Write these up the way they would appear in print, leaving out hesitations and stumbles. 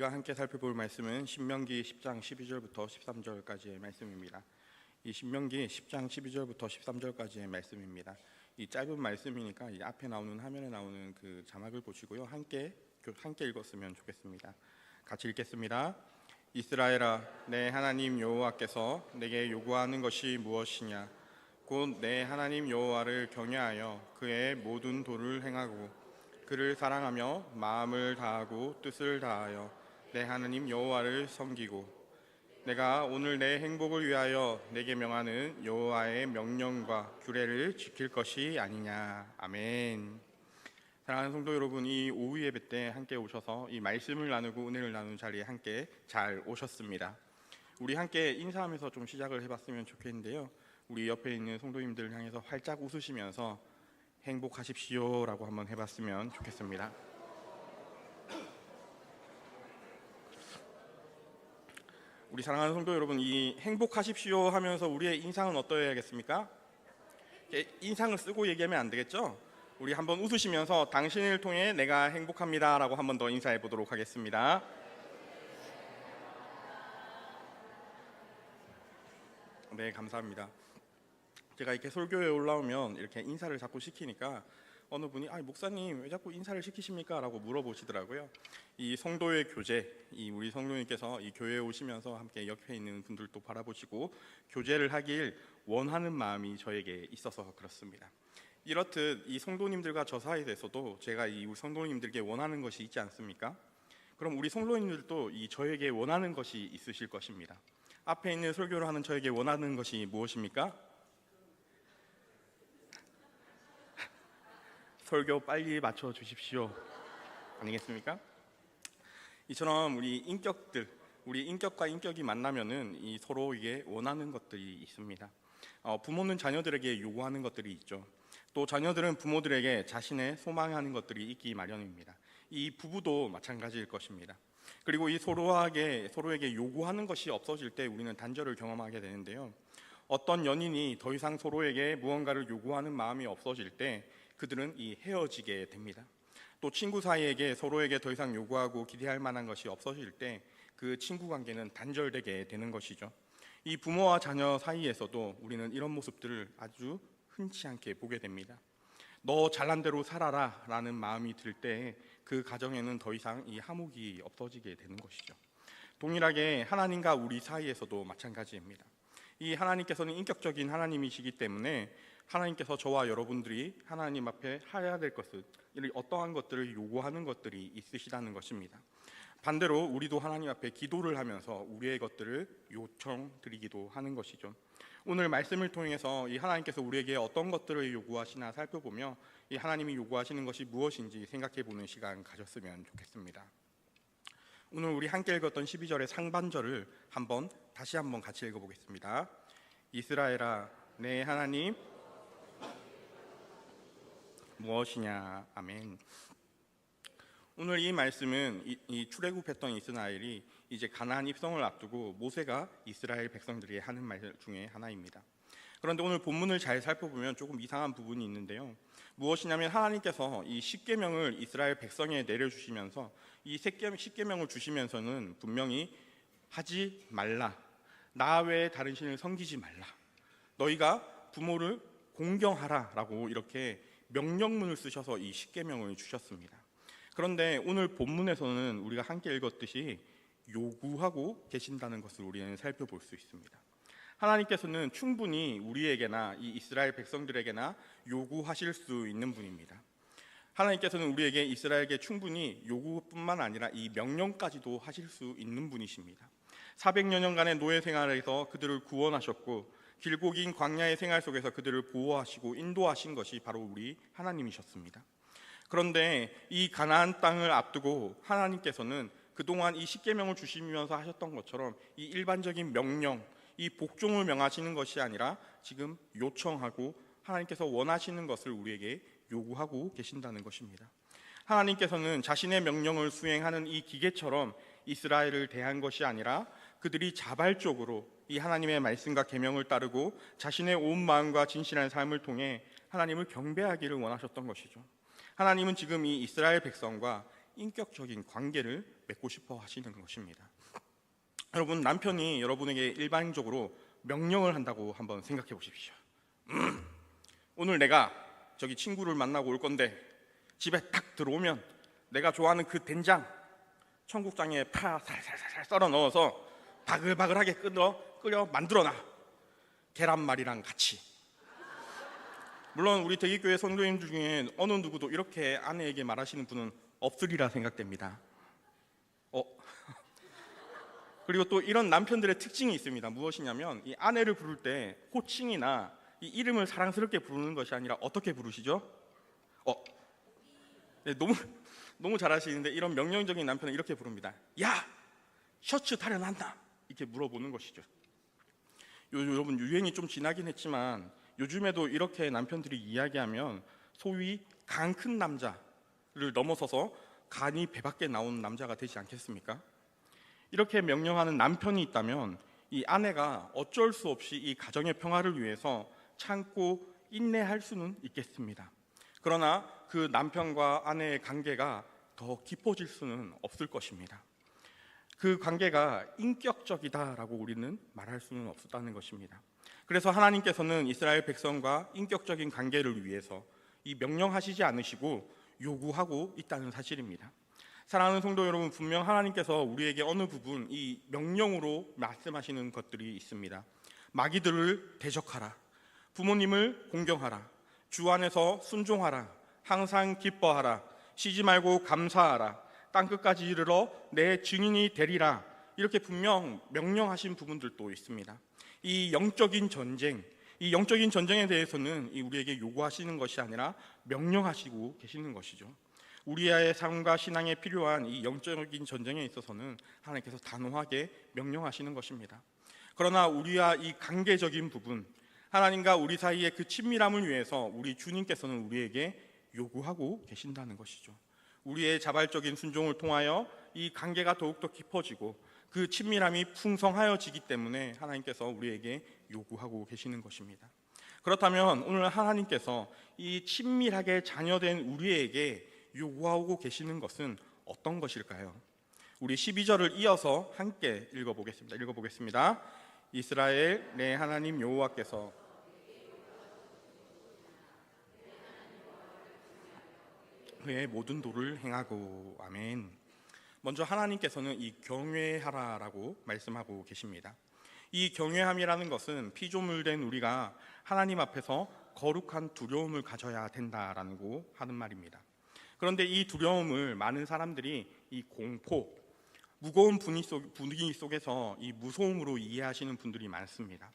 우리가 함께 살펴볼 말씀은 신명기 10장 12절부터 13절까지의 말씀입니다. 이 신명기 10장 12절부터 13절까지의 말씀입니다. 이 짧은 말씀이니까 이 앞에 나오는 화면에 나오는 그 자막을 보시고요. 함께 읽었으면 좋겠습니다. 같이 읽겠습니다. 이스라엘아, 내 하나님 여호와께서 내게 요구하는 것이 무엇이냐? 곧 내 하나님 여호와를 경외하여 그의 모든 도를 행하고 그를 사랑하며 마음을 다하고 뜻을 다하여 내 하나님 여호와를 섬기고 내가 오늘 내 행복을 위하여 내게 명하는 여호와의 명령과 규례를 지킬 것이 아니냐. 아멘. 사랑하는 성도 여러분, 이 오후 예배 때 함께 오셔서 이 말씀을 나누고 은혜를 나누는 자리에 함께 잘 오셨습니다. 우리 함께 인사하면서 좀 시작을 해봤으면 좋겠는데요. 우리 옆에 있는 성도님들 향해서 활짝 웃으시면서 행복하십시오 라고 한번 해봤으면 좋겠습니다. 우리 사랑하는 성도 여러분, 이 행복하십시오 하면서 우리의 인상은 어떠해야겠습니까? 인상을 쓰고 얘기하면 안 되겠죠? 우리 한번 웃으시면서 당신을 통해 내가 행복합니다 라고 한번 더 인사해 보도록 하겠습니다. 네, 감사합니다. 제가 이렇게 설교에 올라오면 이렇게 인사를 자꾸 시키니까 어느 분이 목사님 왜 자꾸 인사를 시키십니까? 라고 물어보시더라고요. 이 성도의 교제, 우리 성도님께서 이 교회에 오시면서 함께 옆에 있는 분들도 바라보시고 교제를 하길 원하는 마음이 저에게 있어서 그렇습니다. 이렇듯 이 성도님들과 저 사이에서도 제가 이 우리 성도님들께 원하는 것이 있지 않습니까? 그럼 우리 성도님들도 이 저에게 원하는 것이 있으실 것입니다. 앞에 있는 설교를 하는 저에게 원하는 것이 무엇입니까? 설교 빨리 맞춰 주십시오. 아니겠습니까? 이처럼 우리 인격과 인격이 만나면은 이 서로 이게 원하는 것들이 있습니다. 부모는 자녀들에게 요구하는 것들이 있죠. 또 자녀들은 부모들에게 자신의 소망하는 것들이 있기 마련입니다. 이 부부도 마찬가지일 것입니다. 그리고 이 서로에게 요구하는 것이 없어질 때 우리는 단절을 경험하게 되는데요. 어떤 연인이 더 이상 서로에게 무언가를 요구하는 마음이 없어질 때 그들은 헤어지게 됩니다. 또 친구 사이에게 서로에게 더 이상 요구하고 기대할 만한 것이 없어질 때 그 친구 관계는 단절되게 되는 것이죠. 이 부모와 자녀 사이에서도 우리는 이런 모습들을 아주 흔치 않게 보게 됩니다. 너 잘난 대로 살아라 라는 마음이 들 때 그 가정에는 더 이상 이 화목이 없어지게 되는 것이죠. 동일하게 하나님과 우리 사이에서도 마찬가지입니다. 이 하나님께서는 인격적인 하나님이시기 때문에 하나님께서 저와 여러분들이 하나님 앞에 해야 될 것을 어떠한 것들을 요구하는 것들이 있으시다는 것입니다. 반대로 우리도 하나님 앞에 기도를 하면서 우리의 것들을 요청드리기도 하는 것이죠. 오늘 말씀을 통해서 이 하나님께서 우리에게 어떤 것들을 요구하시나 살펴보며 이 하나님이 요구하시는 것이 무엇인지 생각해보는 시간 가졌으면 좋겠습니다. 오늘 우리 함께 읽었던 12절의 상반절을 다시 한번 같이 읽어보겠습니다. 이스라엘아, 내 하나님 무엇이냐. 아멘. 오늘 이 말씀은 이 출애굽했던 이스라엘이 이제 가나안 입성을 앞두고 모세가 이스라엘 백성들이 하는 말 중에 하나입니다. 그런데 오늘 본문을 잘 살펴보면 조금 이상한 부분이 있는데요. 무엇이냐면 하나님께서 이 십계명을 이스라엘 백성에 내려주시면서 이 십계명을 주시면서는 분명히 하지 말라, 나 외에 다른 신을 섬기지 말라, 너희가 부모를 공경하라 라고 이렇게 명령문을 쓰셔서 이 십계명을 주셨습니다. 그런데 오늘 본문에서는 우리가 함께 읽었듯이 요구하고 계신다는 것을 우리는 살펴볼 수 있습니다. 하나님께서는 충분히 우리에게나 이 이스라엘 백성들에게나 요구하실 수 있는 분입니다. 하나님께서는 우리에게 이스라엘에게 충분히 요구뿐만 아니라 이 명령까지도 하실 수 있는 분이십니다. 400여 년간의 노예 생활에서 그들을 구원하셨고 길고 긴 광야의 생활 속에서 그들을 보호하시고 인도하신 것이 바로 우리 하나님이셨습니다. 그런데 이 가나안 땅을 앞두고 하나님께서는 그동안 이 십계명을 주시면서 하셨던 것처럼 이 일반적인 명령, 이 복종을 명하시는 것이 아니라 지금 요청하고 하나님께서 원하시는 것을 우리에게 요구하고 계신다는 것입니다. 하나님께서는 자신의 명령을 수행하는 이 기계처럼 이스라엘을 대한 것이 아니라 그들이 자발적으로 이 하나님의 말씀과 계명을 따르고 자신의 온 마음과 진실한 삶을 통해 하나님을 경배하기를 원하셨던 것이죠. 하나님은 지금 이 이스라엘 백성과 인격적인 관계를 맺고 싶어 하시는 것입니다. 여러분, 남편이 여러분에게 일반적으로 명령을 한다고 한번 생각해 보십시오. 오늘 내가 저기 친구를 만나고 올 건데 집에 딱 들어오면 내가 좋아하는 그 된장 청국장에 파 살살살 썰어 넣어서 바글바글하게 끓여 만들어놔. 계란말이랑 같이. 물론 우리 대기교회 성도님 중에 어느 누구도 이렇게 아내에게 말하시는 분은 없으리라 생각됩니다. 그리고 또 이런 남편들의 특징이 있습니다. 무엇이냐면 이 아내를 부를 때 호칭이나 이 이름을 사랑스럽게 부르는 것이 아니라 어떻게 부르시죠? 네, 너무 잘하시는데 이런 명령적인 남편은 이렇게 부릅니다. 야, 셔츠 다려놨나? 이렇게 물어보는 것이죠. 여러분, 유행이 좀 지나긴 했지만 요즘에도 이렇게 남편들이 이야기하면 소위 간 큰 남자를 넘어서서 간이 배 밖에 나온 남자가 되지 않겠습니까? 이렇게 명령하는 남편이 있다면 이 아내가 어쩔 수 없이 이 가정의 평화를 위해서 참고 인내할 수는 있겠습니다. 그러나 그 남편과 아내의 관계가 더 깊어질 수는 없을 것입니다. 그 관계가 인격적이다라고 우리는 말할 수는 없다는 것입니다. 그래서 하나님께서는 이스라엘 백성과 인격적인 관계를 위해서 이 명령하시지 않으시고 요구하고 있다는 사실입니다. 사랑하는 성도 여러분, 분명 하나님께서 우리에게 어느 부분 이 명령으로 말씀하시는 것들이 있습니다. 마귀들을 대적하라, 부모님을 공경하라, 주 안에서 순종하라, 항상 기뻐하라, 쉬지 말고 감사하라, 땅끝까지 이르러 내 증인이 되리라. 이렇게 분명 명령하신 부분들도 있습니다. 이 영적인 전쟁에 대해서는 우리에게 요구하시는 것이 아니라 명령하시고 계시는 것이죠. 우리의 삶과 신앙에 필요한 이 영적인 전쟁에 있어서는 하나님께서 단호하게 명령하시는 것입니다. 그러나 우리와 이 관계적인 부분, 하나님과 우리 사이의 그 친밀함을 위해서 우리 주님께서는 우리에게 요구하고 계신다는 것이죠. 우리의 자발적인 순종을 통하여 이 관계가 더욱더 깊어지고 그 친밀함이 풍성하여지기 때문에 하나님께서 우리에게 요구하고 계시는 것입니다. 그렇다면 오늘 하나님께서 이 친밀하게 자녀된 우리에게 요구하고 계시는 것은 어떤 것일까요? 우리 12절을 이어서 함께 읽어보겠습니다. 이스라엘 내 하나님 여호와께서 그의 모든 도를 행하고. 아멘. 먼저 하나님께서는 이 경외하라라고 말씀하고 계십니다. 이 경외함이라는 것은 피조물된 우리가 하나님 앞에서 거룩한 두려움을 가져야 된다라고 하는 말입니다. 그런데 이 두려움을 많은 사람들이 이 공포, 무거운 분위기 속에서 이 무서움으로 이해하시는 분들이 많습니다.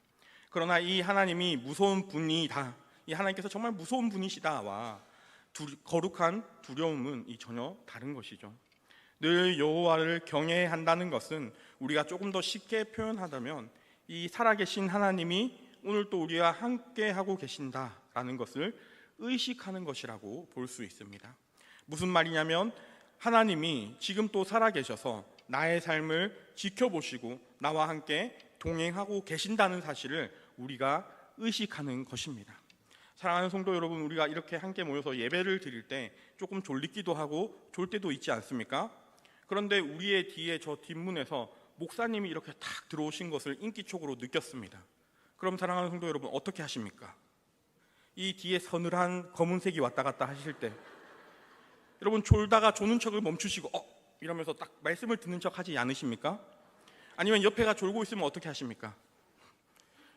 그러나 이 하나님이 무서운 분이다, 이 하나님께서 정말 무서운 분이시다와 거룩한 두려움은 전혀 다른 것이죠. 늘 여호와를 경외한다는 것은 우리가 조금 더 쉽게 표현하자면 이 살아계신 하나님이 오늘 또 우리와 함께하고 계신다라는 것을 의식하는 것이라고 볼 수 있습니다. 무슨 말이냐면 하나님이 지금 또 살아계셔서 나의 삶을 지켜보시고 나와 함께 동행하고 계신다는 사실을 우리가 의식하는 것입니다. 사랑하는 성도 여러분, 우리가 이렇게 함께 모여서 예배를 드릴 때 조금 졸리기도 하고 졸 때도 있지 않습니까? 그런데 우리의 뒤에 저 뒷문에서 목사님이 이렇게 탁 들어오신 것을 인기척으로 느꼈습니다. 그럼 사랑하는 성도 여러분, 어떻게 하십니까? 이 뒤에 서늘한 검은색이 왔다 갔다 하실 때 여러분 졸다가 조는 척을 멈추시고 이러면서 딱 말씀을 듣는 척 하지 않으십니까? 아니면 옆에가 졸고 있으면 어떻게 하십니까?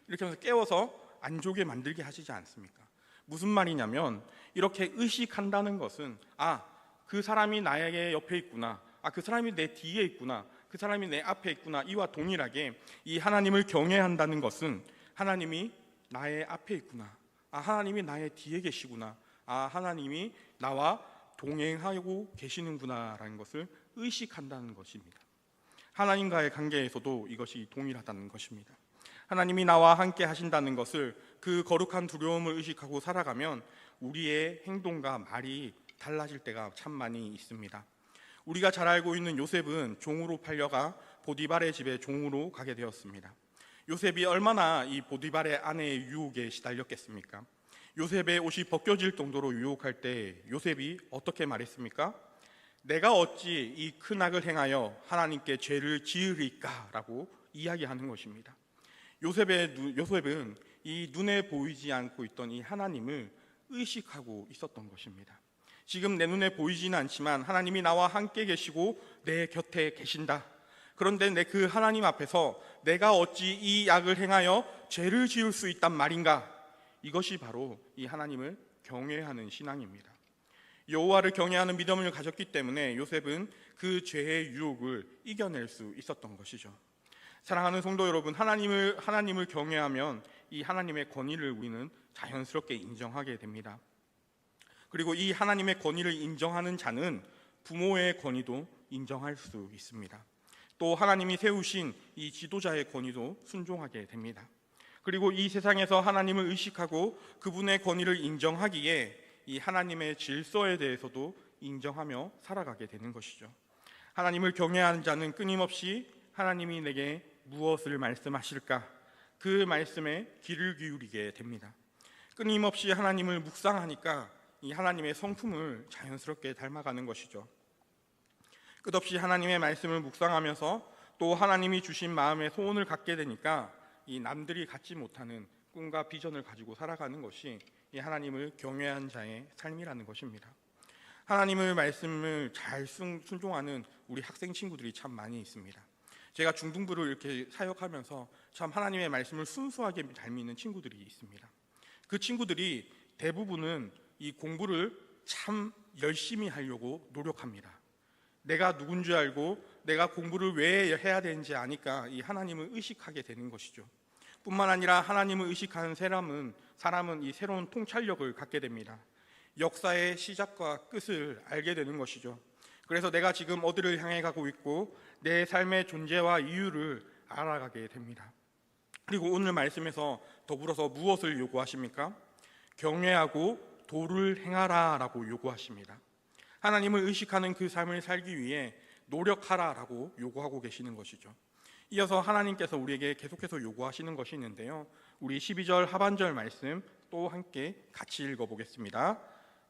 이렇게 하면서 깨워서 안 조게 만들게 하시지 않습니까? 무슨 말이냐면 이렇게 의식한다는 것은 그 사람이 나에게 옆에 있구나, 그 사람이 내 뒤에 있구나, 그 사람이 내 앞에 있구나, 이와 동일하게 이 하나님을 경외한다는 것은 하나님이 나의 앞에 있구나, 하나님이 나의 뒤에 계시구나, 하나님이 나와 동행하고 계시는구나라는 것을 의식한다는 것입니다. 하나님과의 관계에서도 이것이 동일하다는 것입니다. 하나님이 나와 함께 하신다는 것을, 그 거룩한 두려움을 의식하고 살아가면 우리의 행동과 말이 달라질 때가 참 많이 있습니다. 우리가 잘 알고 있는 요셉은 종으로 팔려가 보디발의 집에 종으로 가게 되었습니다. 요셉이 얼마나 이 보디발의 아내의 유혹에 시달렸겠습니까? 요셉의 옷이 벗겨질 정도로 유혹할 때 요셉이 어떻게 말했습니까? 내가 어찌 이 큰 악을 행하여 하나님께 죄를 지으리까라고 이야기하는 것입니다. 요셉은 이 눈에 보이지 않고 있던 이 하나님을 의식하고 있었던 것입니다. 지금 내 눈에 보이지는 않지만 하나님이 나와 함께 계시고 내 곁에 계신다. 그런데 내 그 하나님 앞에서 내가 어찌 이 악을 행하여 죄를 지을 수 있단 말인가? 이것이 바로 이 하나님을 경외하는 신앙입니다. 여호와를 경외하는 믿음을 가졌기 때문에 요셉은 그 죄의 유혹을 이겨낼 수 있었던 것이죠. 사랑하는 성도 여러분, 하나님을 경외하면 이 하나님의 권위를 우리는 자연스럽게 인정하게 됩니다. 그리고 이 하나님의 권위를 인정하는 자는 부모의 권위도 인정할 수 있습니다. 또 하나님이 세우신 이 지도자의 권위도 순종하게 됩니다. 그리고 이 세상에서 하나님을 의식하고 그분의 권위를 인정하기에 이 하나님의 질서에 대해서도 인정하며 살아가게 되는 것이죠. 하나님을 경외하는 자는 끊임없이 하나님이 내게 무엇을 말씀하실까? 그 말씀에 귀를 기울이게 됩니다. 끊임없이 하나님을 묵상하니까 이 하나님의 성품을 자연스럽게 닮아가는 것이죠. 끝없이 하나님의 말씀을 묵상하면서 또 하나님이 주신 마음의 소원을 갖게 되니까 이 남들이 갖지 못하는 꿈과 비전을 가지고 살아가는 것이 이 하나님을 경외한 자의 삶이라는 것입니다. 하나님의 말씀을 잘 순종하는 우리 학생 친구들이 참 많이 있습니다. 제가 중등부를 이렇게 사역하면서 참 하나님의 말씀을 순수하게 잘 믿는 친구들이 있습니다. 그 친구들이 대부분은 이 공부를 참 열심히 하려고 노력합니다. 내가 누군지 알고 내가 공부를 왜 해야 되는지 아니까 이 하나님을 의식하게 되는 것이죠. 뿐만 아니라 하나님을 의식하는 사람은 이 새로운 통찰력을 갖게 됩니다. 역사의 시작과 끝을 알게 되는 것이죠. 그래서 내가 지금 어디를 향해 가고 있고 내 삶의 존재와 이유를 알아가게 됩니다. 그리고 오늘 말씀에서 더불어서 무엇을 요구하십니까? 경외하고 도를 행하라 라고 요구하십니다. 하나님을 의식하는 그 삶을 살기 위해 노력하라 라고 요구하고 계시는 것이죠. 이어서 하나님께서 우리에게 계속해서 요구하시는 것이 있는데요, 우리 12절 하반절 말씀 또 함께 같이 읽어보겠습니다.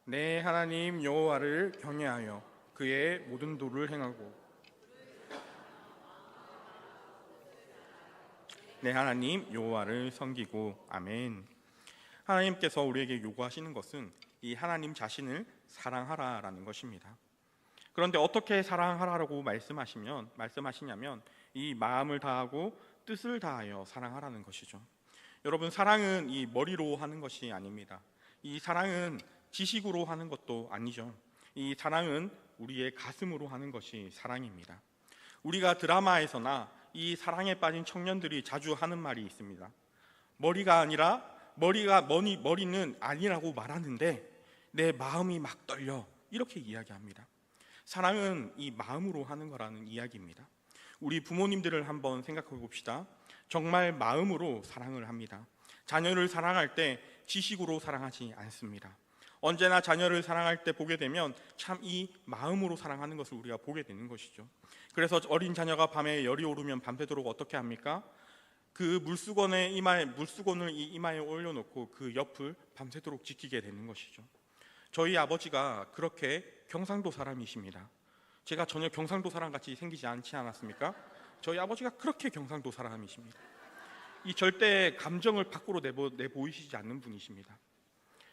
내 하나님 여호와를 경외하여 그의 모든 도를 행하고 내 하나님 여호와를 섬기고. 아멘. 하나님께서 우리에게 요구하시는 것은 이 하나님 자신을 사랑하라라는 것입니다. 그런데 어떻게 사랑하라고 말씀하시냐면 이 마음을 다하고 뜻을 다하여 사랑하라는 것이죠. 여러분, 사랑은 이 머리로 하는 것이 아닙니다. 이 사랑은 지식으로 하는 것도 아니죠. 이 사랑은 우리의 가슴으로 하는 것이 사랑입니다. 우리가 드라마에서나 이 사랑에 빠진 청년들이 자주 하는 말이 있습니다. 머리는 아니라고 말하는데 내 마음이 막 떨려, 이렇게 이야기합니다. 사랑은 이 마음으로 하는 거라는 이야기입니다. 우리 부모님들을 한번 생각해 봅시다. 정말 마음으로 사랑을 합니다. 자녀를 사랑할 때 지식으로 사랑하지 않습니다. 언제나 자녀를 사랑할 때 보게 되면 참 이 마음으로 사랑하는 것을 우리가 보게 되는 것이죠. 그래서 어린 자녀가 밤에 열이 오르면 밤새도록 어떻게 합니까? 그 물수건을 이 이마에 올려놓고 그 옆을 밤새도록 지키게 되는 것이죠. 저희 아버지가 그렇게 경상도 사람이십니다. 제가 전혀 경상도 사람같이 생기지 않지 않았습니까? 저희 아버지가 그렇게 경상도 사람이십니다. 이 절대 감정을 밖으로 내보이시지 않는 분이십니다.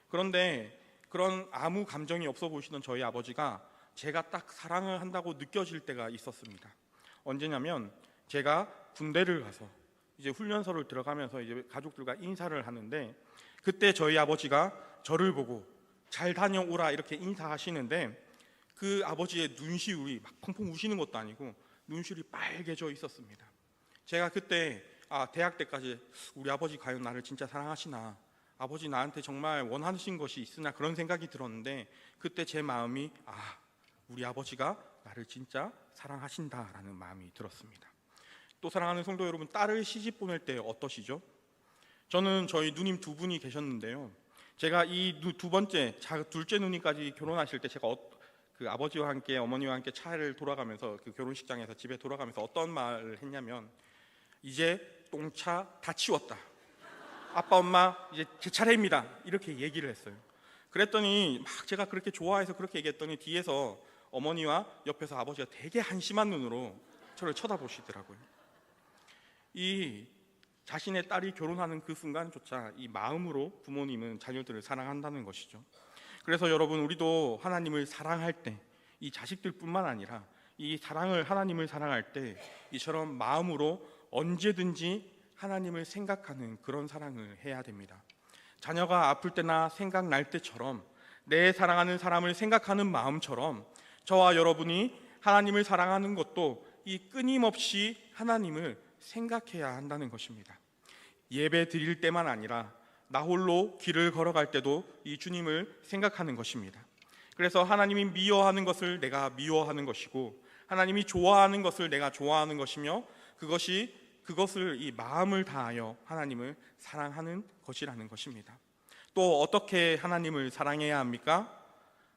그런데 그런 아무 감정이 없어 보이시던 저희 아버지가 제가 딱 사랑을 한다고 느껴질 때가 있었습니다. 언제냐면 제가 군대를 가서 이제 훈련소를 들어가면서 이제 가족들과 인사를 하는데, 그때 저희 아버지가 저를 보고 잘 다녀오라 이렇게 인사하시는데 그 아버지의 눈시울이 막 펑펑 우시는 것도 아니고 눈시울이 빨개져 있었습니다. 제가 그때 대학 때까지 우리 아버지 과연 나를 진짜 사랑하시나, 아버지 나한테 정말 원하신 것이 있으나, 그런 생각이 들었는데 그때 제 마음이 우리 아버지가 나를 진짜 사랑하신다라는 마음이 들었습니다. 또 사랑하는 성도 여러분, 딸을 시집 보낼 때 어떠시죠? 저는 저희 누님 두 분이 계셨는데요, 제가 이 둘째 누님까지 결혼하실 때 제가 그 아버지와 함께 어머니와 함께 차를 돌아가면서 그 결혼식장에서 집에 돌아가면서 어떤 말을 했냐면, 이제 똥차 다 치웠다, 아빠 엄마 이제 제 차례입니다, 이렇게 얘기를 했어요. 그랬더니 막 제가 그렇게 좋아해서 그렇게 얘기했더니 뒤에서 어머니와 옆에서 아버지가 되게 한심한 눈으로 저를 쳐다보시더라고요. 이 자신의 딸이 결혼하는 그 순간조차 이 마음으로 부모님은 자녀들을 사랑한다는 것이죠. 그래서 여러분, 우리도 하나님을 사랑할 때 이 자식들뿐만 아니라 이 하나님을 사랑할 때 이처럼 마음으로 언제든지 하나님을 생각하는 그런 사랑을 해야 됩니다. 자녀가 아플 때나 생각날 때처럼 내 사랑하는 사람을 생각하는 마음처럼 저와 여러분이 하나님을 사랑하는 것도 이 끊임없이 하나님을 생각해야 한다는 것입니다. 예배 드릴 때만 아니라 나 홀로 길을 걸어갈 때도 이 주님을 생각하는 것입니다. 그래서 하나님이 미워하는 것을 내가 미워하는 것이고 하나님이 좋아하는 것을 내가 좋아하는 것이며 그것을 이 마음을 다하여 하나님을 사랑하는 것이라는 것입니다. 또 어떻게 하나님을 사랑해야 합니까?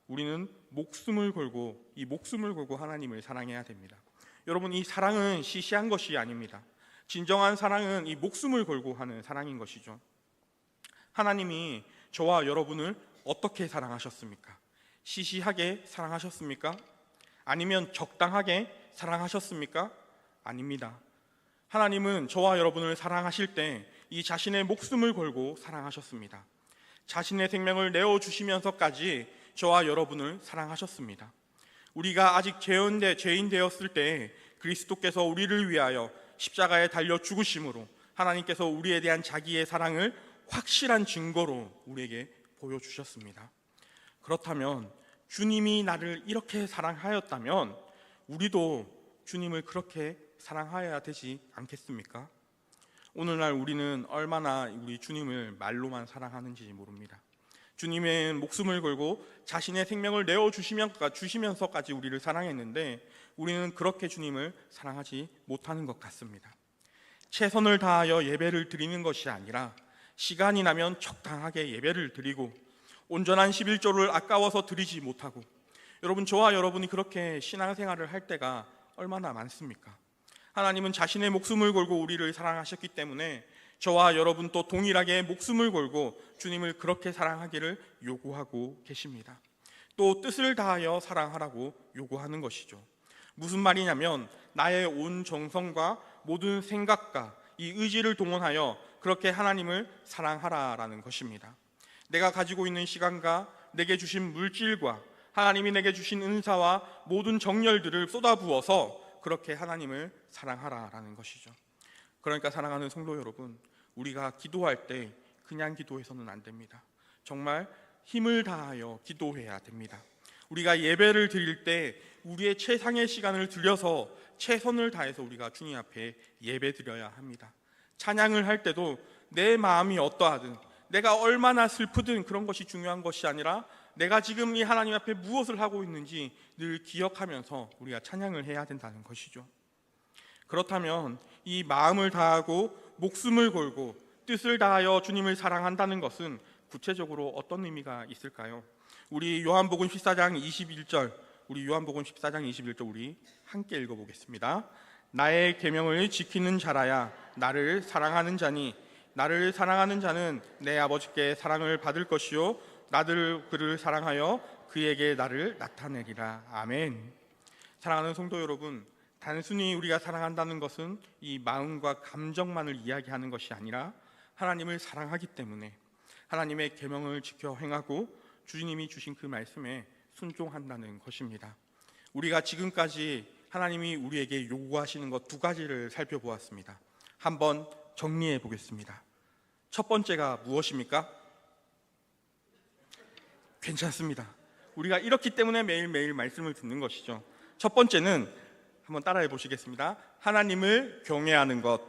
우리는 목숨을 걸고 하나님을 사랑해야 됩니다. 여러분, 이 사랑은 시시한 것이 아닙니다. 진정한 사랑은 이 목숨을 걸고 하는 사랑인 것이죠. 하나님이 저와 여러분을 어떻게 사랑하셨습니까? 시시하게 사랑하셨습니까? 아니면 적당하게 사랑하셨습니까? 아닙니다. 하나님은 저와 여러분을 사랑하실 때 이 자신의 목숨을 걸고 사랑하셨습니다. 자신의 생명을 내어주시면서까지 저와 여러분을 사랑하셨습니다. 우리가 아직 죄인 되었을 때 그리스도께서 우리를 위하여 십자가에 달려 죽으심으로 하나님께서 우리에 대한 자기의 사랑을 확실한 증거로 우리에게 보여주셨습니다. 그렇다면 주님이 나를 이렇게 사랑하였다면 우리도 주님을 그렇게 사랑하여야 되지 않겠습니까? 오늘날 우리는 얼마나 우리 주님을 말로만 사랑하는지 모릅니다. 주님의 목숨을 걸고 자신의 생명을 내어주시면서까지 우리를 사랑했는데 우리는 그렇게 주님을 사랑하지 못하는 것 같습니다. 최선을 다하여 예배를 드리는 것이 아니라 시간이 나면 적당하게 예배를 드리고 온전한 11조를 아까워서 드리지 못하고, 여러분, 저와 여러분이 그렇게 신앙생활을 할 때가 얼마나 많습니까? 하나님은 자신의 목숨을 걸고 우리를 사랑하셨기 때문에 저와 여러분 또 동일하게 목숨을 걸고 주님을 그렇게 사랑하기를 요구하고 계십니다. 또 뜻을 다하여 사랑하라고 요구하는 것이죠. 무슨 말이냐면 나의 온 정성과 모든 생각과 이 의지를 동원하여 그렇게 하나님을 사랑하라라는 것입니다. 내가 가지고 있는 시간과 내게 주신 물질과 하나님이 내게 주신 은사와 모든 정열들을 쏟아부어서 그렇게 하나님을 사랑하라라는 것이죠. 그러니까 사랑하는 성도 여러분, 우리가 기도할 때 그냥 기도해서는 안 됩니다. 정말 힘을 다하여 기도해야 됩니다. 우리가 예배를 드릴 때 우리의 최상의 시간을 들여서 최선을 다해서 우리가 주님 앞에 예배 드려야 합니다. 찬양을 할 때도 내 마음이 어떠하든 내가 얼마나 슬프든 그런 것이 중요한 것이 아니라 내가 지금 이 하나님 앞에 무엇을 하고 있는지 늘 기억하면서 우리가 찬양을 해야 된다는 것이죠. 그렇다면 이 마음을 다하고 목숨을 걸고 뜻을 다하여 주님을 사랑한다는 것은 구체적으로 어떤 의미가 있을까요? 우리 요한복음 14장 21절 우리 함께 읽어보겠습니다. 나의 계명을 지키는 자라야 나를 사랑하는 자니 나를 사랑하는 자는 내 아버지께 사랑을 받을 것이요 나도 그를 사랑하여 그에게 나를 나타내리라. 아멘. 사랑하는 성도 여러분, 단순히 우리가 사랑한다는 것은 이 마음과 감정만을 이야기하는 것이 아니라 하나님을 사랑하기 때문에 하나님의 계명을 지켜 행하고 주님이 주신 그 말씀에 순종한다는 것입니다. 우리가 지금까지 하나님이 우리에게 요구하시는 것 두 가지를 살펴보았습니다. 한번 정리해 보겠습니다. 첫 번째가 무엇입니까? 괜찮습니다. 우리가 이렇기 때문에 매일매일 말씀을 듣는 것이죠. 첫 번째는 한번 따라해 보시겠습니다. 하나님을 경외하는 것.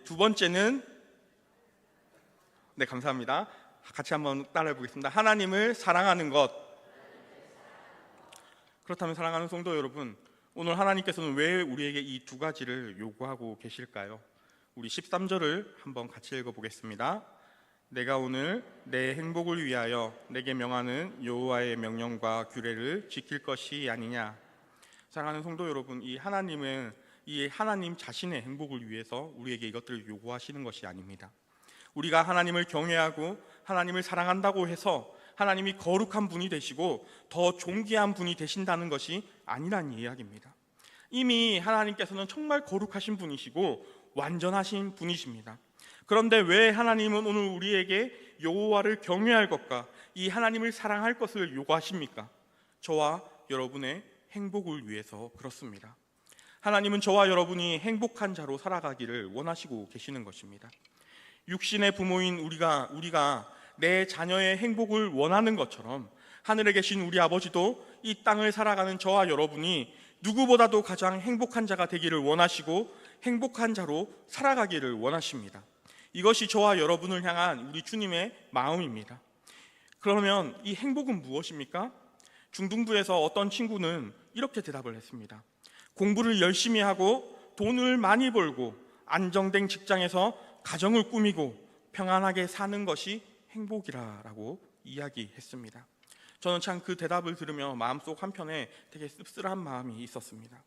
두 번째는 감사합니다. 같이 한번 따라해 보겠습니다. 하나님을 사랑하는 것. 그렇다면 사랑하는 성도 여러분, 오늘 하나님께서는 왜 우리에게 이 두 가지를 요구하고 계실까요? 우리 13절을 한번 같이 읽어보겠습니다. 내가 오늘 내 행복을 위하여 내게 명하는 여호와의 명령과 규례를 지킬 것이 아니냐. 사랑하는 성도 여러분, 이 하나님은 이 하나님 자신의 행복을 위해서 우리에게 이것들을 요구하시는 것이 아닙니다. 우리가 하나님을 경외하고 하나님을 사랑한다고 해서 하나님이 거룩한 분이 되시고 더 존귀한 분이 되신다는 것이 아니란 이야기입니다. 이미 하나님께서는 정말 거룩하신 분이시고 완전하신 분이십니다. 그런데 왜 하나님은 오늘 우리에게 여호와를 경외할 것과 이 하나님을 사랑할 것을 요구하십니까? 저와 여러분의 행복을 위해서 그렇습니다. 하나님은 저와 여러분이 행복한 자로 살아가기를 원하시고 계시는 것입니다. 육신의 부모인 우리가 내 자녀의 행복을 원하는 것처럼 하늘에 계신 우리 아버지도 이 땅을 살아가는 저와 여러분이 누구보다도 가장 행복한 자가 되기를 원하시고 행복한 자로 살아가기를 원하십니다. 이것이 저와 여러분을 향한 우리 주님의 마음입니다. 그러면 이 행복은 무엇입니까? 중등부에서 어떤 친구는 이렇게 대답을 했습니다. 공부를 열심히 하고 돈을 많이 벌고 안정된 직장에서 가정을 꾸미고 평안하게 사는 것이 행복이라고 이야기했습니다. 저는 참 그 대답을 들으며 마음속 한편에 되게 씁쓸한 마음이 있었습니다.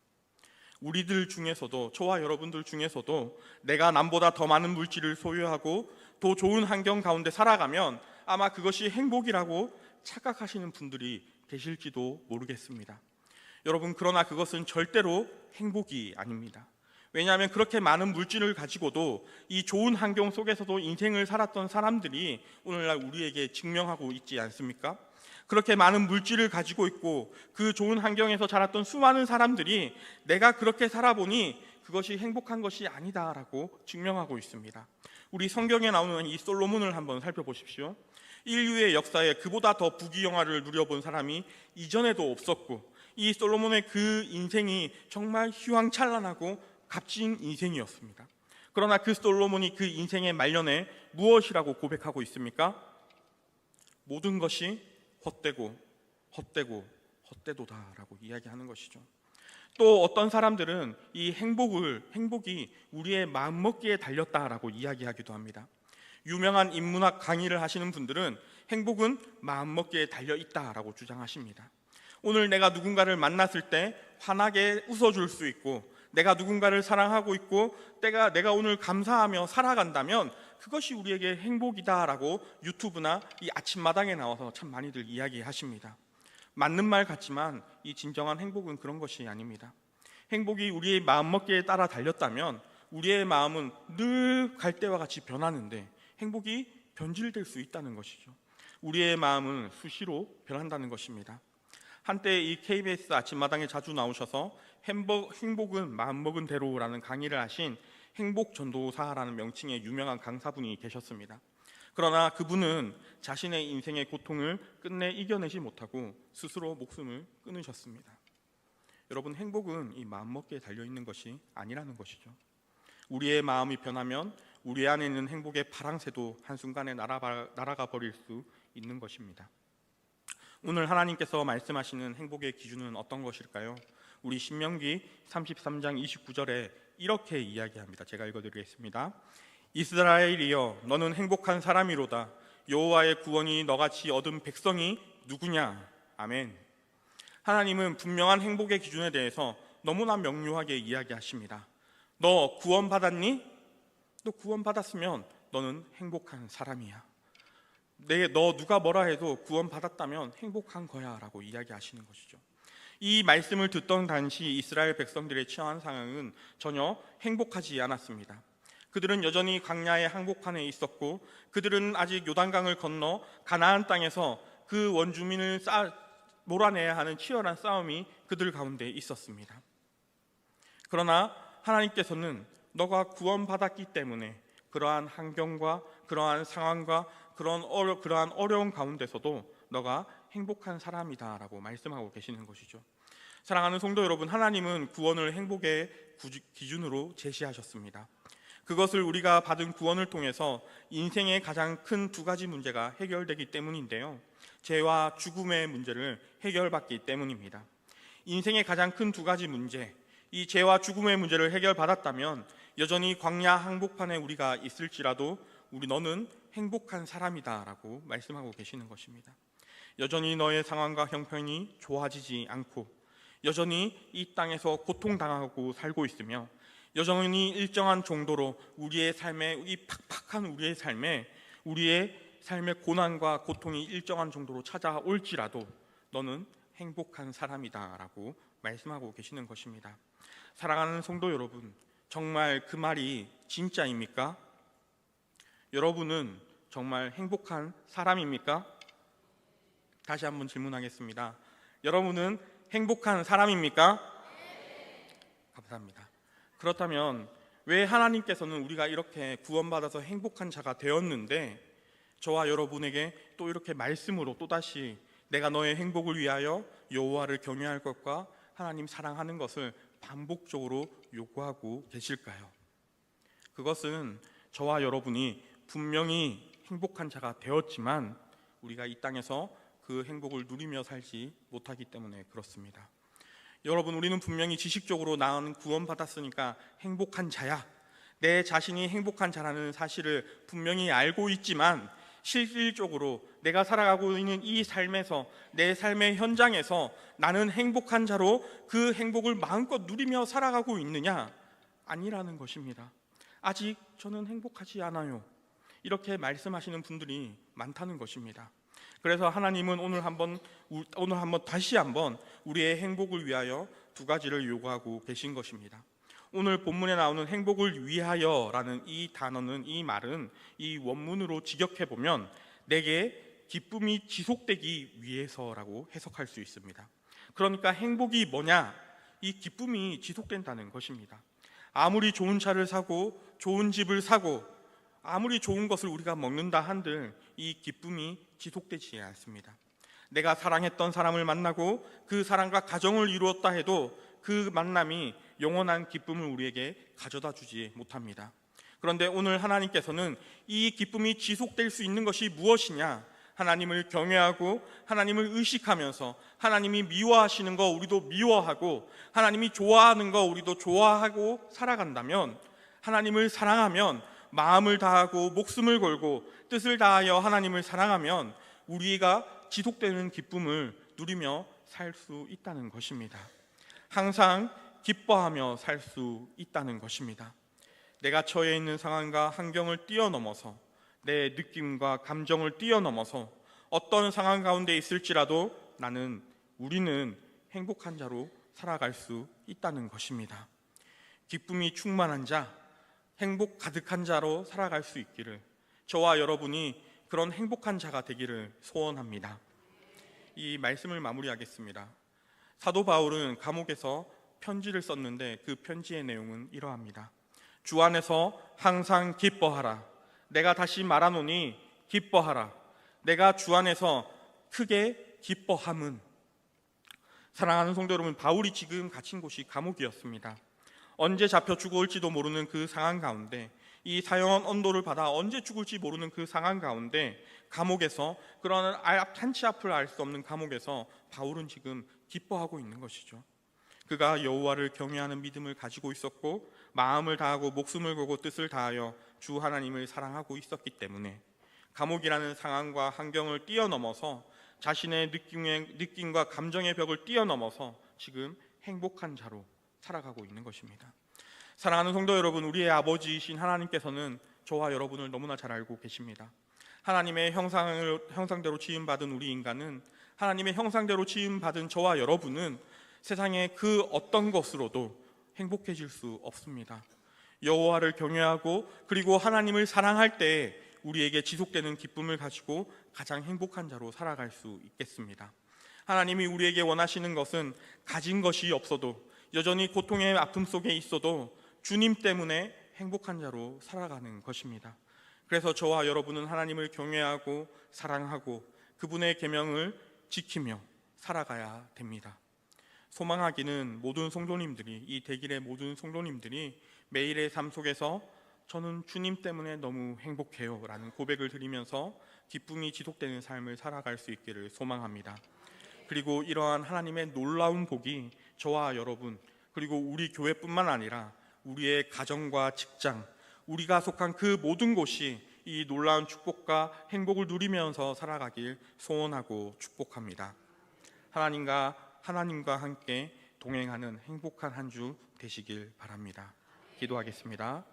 우리들 중에서도, 저와 여러분들 중에서도 내가 남보다 더 많은 물질을 소유하고 더 좋은 환경 가운데 살아가면 아마 그것이 행복이라고 착각하시는 분들이 계실지도 모르겠습니다. 여러분, 그러나 그것은 절대로 행복이 아닙니다. 왜냐하면 그렇게 많은 물질을 가지고도 이 좋은 환경 속에서도 인생을 살았던 사람들이 오늘날 우리에게 증명하고 있지 않습니까? 그렇게 많은 물질을 가지고 있고 그 좋은 환경에서 자랐던 수많은 사람들이 내가 그렇게 살아보니 그것이 행복한 것이 아니다라고 증명하고 있습니다. 우리 성경에 나오는 이 솔로몬을 한번 살펴보십시오. 인류의 역사에 그보다 더 부귀영화를 누려본 사람이 이전에도 없었고 이 솔로몬의 그 인생이 정말 휘황찬란하고 값진 인생이었습니다. 그러나 그 솔로몬이 그 인생의 말년에 무엇이라고 고백하고 있습니까? 모든 것이 헛되고 헛되도다라고 이야기하는 것이죠. 또 어떤 사람들은 이 행복이 우리의 마음먹기에 달렸다라고 이야기하기도 합니다. 유명한 인문학 강의를 하시는 분들은 행복은 마음먹기에 달려있다라고 주장하십니다. 오늘 내가 누군가를 만났을 때 환하게 웃어줄 수 있고 내가 누군가를 사랑하고 있고 내가 오늘 감사하며 살아간다면 그것이 우리에게 행복이다라고 유튜브나 이 아침마당에 나와서 참 많이들 이야기하십니다. 맞는 말 같지만 이 진정한 행복은 그런 것이 아닙니다. 행복이 우리의 마음먹기에 따라 달렸다면 우리의 마음은 늘 갈대와 같이 변하는데 행복이 변질될 수 있다는 것이죠. 우리의 마음은 수시로 변한다는 것입니다. 한때 이 KBS 아침마당에 자주 나오셔서 행복은 마음먹은 대로라는 강의를 하신 행복전도사라는 명칭의 유명한 강사분이 계셨습니다. 그러나 그분은 자신의 인생의 고통을 끝내 이겨내지 못하고 스스로 목숨을 끊으셨습니다. 여러분, 행복은 이 마음먹기에 달려있는 것이 아니라는 것이죠. 우리의 마음이 변하면 우리 안에 있는 행복의 파랑새도 한순간에 날아가 버릴 수 있는 것입니다. 오늘 하나님께서 말씀하시는 행복의 기준은 어떤 것일까요? 우리 신명기 33장 29절에 이렇게 이야기합니다. 제가 읽어드리겠습니다. 이스라엘이여, 너는 행복한 사람이로다. 여호와의 구원이 너같이 얻은 백성이 누구냐? 아멘. 하나님은 분명한 행복의 기준에 대해서 너무나 명료하게 이야기하십니다. 너 구원받았니? 너 구원받았으면 너는 행복한 사람이야. 너 누가 뭐라 해도 구원받았다면 행복한 거야 라고 이야기하시는 것이죠. 이 말씀을 듣던 당시 이스라엘 백성들의 처한 상황은 전혀 행복하지 않았습니다. 그들은 여전히 광야의 한복판에 있었고 그들은 아직 요단강을 건너 가나안 땅에서 그 원주민을 몰아내야 하는 치열한 싸움이 그들 가운데 있었습니다. 그러나 하나님께서는 너가 구원받았기 때문에 그러한 환경과 그러한 상황과 그러한 어려운 가운데서도 너가 행복한 사람이다라고 말씀하고 계시는 것이죠. 사랑하는 성도 여러분, 하나님은 구원을 행복의 기준으로 제시하셨습니다. 그것을 우리가 받은 구원을 통해서 인생의 가장 큰 두 가지 문제가 해결되기 때문인데요. 죄와 죽음의 문제를 해결받기 때문입니다. 인생의 가장 큰 두 가지 문제, 이 죄와 죽음의 문제를 해결받았다면 여전히 광야 한복판에 우리가 있을지라도 너는 행복한 사람이다라고 말씀하고 계시는 것입니다. 여전히 너의 상황과 형편이 좋아지지 않고 여전히 이 땅에서 고통당하고 살고 있으며 여전히 일정한 정도로 우리의 삶에 이 팍팍한 우리의 삶에 우리의 삶의 고난과 고통이 일정한 정도로 찾아올지라도 너는 행복한 사람이다 라고 말씀하고 계시는 것입니다. 사랑하는 성도 여러분, 정말 그 말이 진짜입니까? 여러분은 정말 행복한 사람입니까? 다시 한번 질문하겠습니다. 여러분은 행복한 사람입니까? 감사합니다. 그렇다면 왜 하나님께서는 우리가 이렇게 구원받아서 행복한 자가 되었는데 저와 여러분에게 또 이렇게 말씀으로 또다시 내가 너의 행복을 위하여 여호와를 경외할 것과 하나님 사랑하는 것을 반복적으로 요구하고 계실까요? 그것은 저와 여러분이 분명히 행복한 자가 되었지만 우리가 이 땅에서 그 행복을 누리며 살지 못하기 때문에 그렇습니다. 여러분, 우리는 분명히 지식적으로 나는 구원받았으니까 행복한 자야, 내 자신이 행복한 자라는 사실을 분명히 알고 있지만 실질적으로 내가 살아가고 있는 이 삶에서, 내 삶의 현장에서 나는 행복한 자로 그 행복을 마음껏 누리며 살아가고 있느냐? 아니라는 것입니다. 아직 저는 행복하지 않아요, 이렇게 말씀하시는 분들이 많다는 것입니다. 그래서 하나님은 오늘 한번 다시 한번 우리의 행복을 위하여 두 가지를 요구하고 계신 것입니다. 오늘 본문에 나오는 행복을 위하여라는 이 단어는, 이 말은 이 원문으로 직역해 보면 내게 기쁨이 지속되기 위해서라고 해석할 수 있습니다. 그러니까 행복이 뭐냐? 이 기쁨이 지속된다는 것입니다. 아무리 좋은 차를 사고 좋은 집을 사고 아무리 좋은 것을 우리가 먹는다 한들 이 기쁨이 지속되지 않습니다. 내가 사랑했던 사람을 만나고 그 사람과 가정을 이루었다 해도 그 만남이 영원한 기쁨을 우리에게 가져다 주지 못합니다. 그런데 오늘 하나님께서는 이 기쁨이 지속될 수 있는 것이 무엇이냐? 하나님을 경외하고 하나님을 의식하면서 하나님이 미워하시는 거 우리도 미워하고 하나님이 좋아하는 거 우리도 좋아하고 살아간다면, 하나님을 사랑하면, 마음을 다하고 목숨을 걸고 뜻을 다하여 하나님을 사랑하면 우리가 지속되는 기쁨을 누리며 살 수 있다는 것입니다. 항상 기뻐하며 살 수 있다는 것입니다. 내가 처해 있는 상황과 환경을 뛰어넘어서, 내 느낌과 감정을 뛰어넘어서 어떤 상황 가운데 있을지라도 우리는 행복한 자로 살아갈 수 있다는 것입니다. 기쁨이 충만한 자, 행복 가득한 자로 살아갈 수 있기를, 저와 여러분이 그런 행복한 자가 되기를 소원합니다. 이 말씀을 마무리하겠습니다. 사도 바울은 감옥에서 편지를 썼는데 그 편지의 내용은 이러합니다. 주 안에서 항상 기뻐하라. 내가 다시 말하노니 기뻐하라. 내가 주 안에서 크게 기뻐함은. 사랑하는 성도 여러분, 바울이 지금 갇힌 곳이 감옥이었습니다. 언제 잡혀 죽을지도 모르는 그 상황 가운데, 이 사형원 언도를 받아 언제 죽을지 모르는 그 상황 가운데, 감옥에서, 그런 한치 앞을 알 수 없는 감옥에서 바울은 지금 기뻐하고 있는 것이죠. 그가 여호와를 경외하는 믿음을 가지고 있었고 마음을 다하고 목숨을 걸고 뜻을 다하여 주 하나님을 사랑하고 있었기 때문에 감옥이라는 상황과 환경을 뛰어넘어서, 자신의 느낌과 감정의 벽을 뛰어넘어서 지금 행복한 자로 살아가고 있는 것입니다. 사랑하는 성도 여러분, 우리의 아버지이신 하나님께서는 저와 여러분을 너무나 잘 알고 계십니다. 하나님의 형상대로 지음받은 우리 인간은, 하나님의 형상대로 지음받은 저와 여러분은 세상의 그 어떤 것으로도 행복해질 수 없습니다. 여호와를 경외하고 그리고 하나님을 사랑할 때 우리에게 지속되는 기쁨을 가지고 가장 행복한 자로 살아갈 수 있겠습니다. 하나님이 우리에게 원하시는 것은 가진 것이 없어도, 여전히 고통의 아픔 속에 있어도 주님 때문에 행복한 자로 살아가는 것입니다. 그래서 저와 여러분은 하나님을 경외하고 사랑하고 그분의 계명을 지키며 살아가야 됩니다. 소망하기는 모든 성도님들이, 이 대길의 모든 성도님들이 매일의 삶 속에서 저는 주님 때문에 너무 행복해요 라는 고백을 드리면서 기쁨이 지속되는 삶을 살아갈 수 있기를 소망합니다. 그리고 이러한 하나님의 놀라운 복이 저와 여러분, 그리고 우리 교회뿐만 아니라 우리의 가정과 직장, 우리가 속한 그 모든 곳이 이 놀라운 축복과 행복을 누리면서 살아가길 소원하고 축복합니다. 하나님과 함께 동행하는 행복한 한 주 되시길 바랍니다. 기도하겠습니다.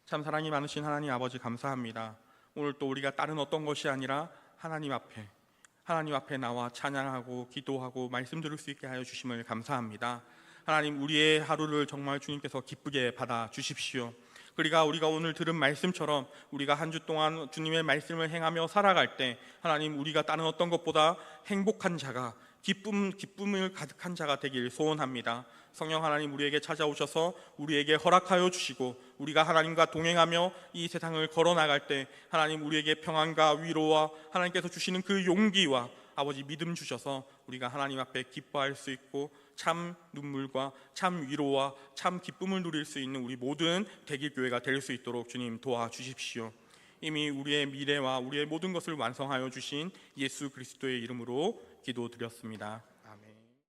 참 사랑이 많으신 하나님 아버지, 감사합니다. 오늘 또 우리가 다른 어떤 것이 아니라 하나님 앞에 나와 찬양하고 기도하고 말씀 들을 수 있게 하여 주심을 감사합니다. 하나님, 우리의 하루를 정말 주님께서 기쁘게 받아 주십시오. 그러니까 우리가 오늘 들은 말씀처럼 우리가 한 주 동안 주님의 말씀을 행하며 살아갈 때 하나님, 우리가 다른 어떤 것보다 행복한 자가, 기쁨을 가득한 자가 되길 소원합니다. 성령 하나님, 우리에게 찾아오셔서 우리에게 허락하여 주시고 우리가 하나님과 동행하며 이 세상을 걸어나갈 때 하나님, 우리에게 평안과 위로와 하나님께서 주시는 그 용기와 아버지 믿음 주셔서 우리가 하나님 앞에 기뻐할 수 있고 참 눈물과 참 위로와 참 기쁨을 누릴 수 있는 우리 모든 대길교회가 될 수 있도록 주님 도와주십시오. 이미 우리의 미래와 우리의 모든 것을 완성하여 주신 예수 그리스도의 이름으로 기도드렸습니다.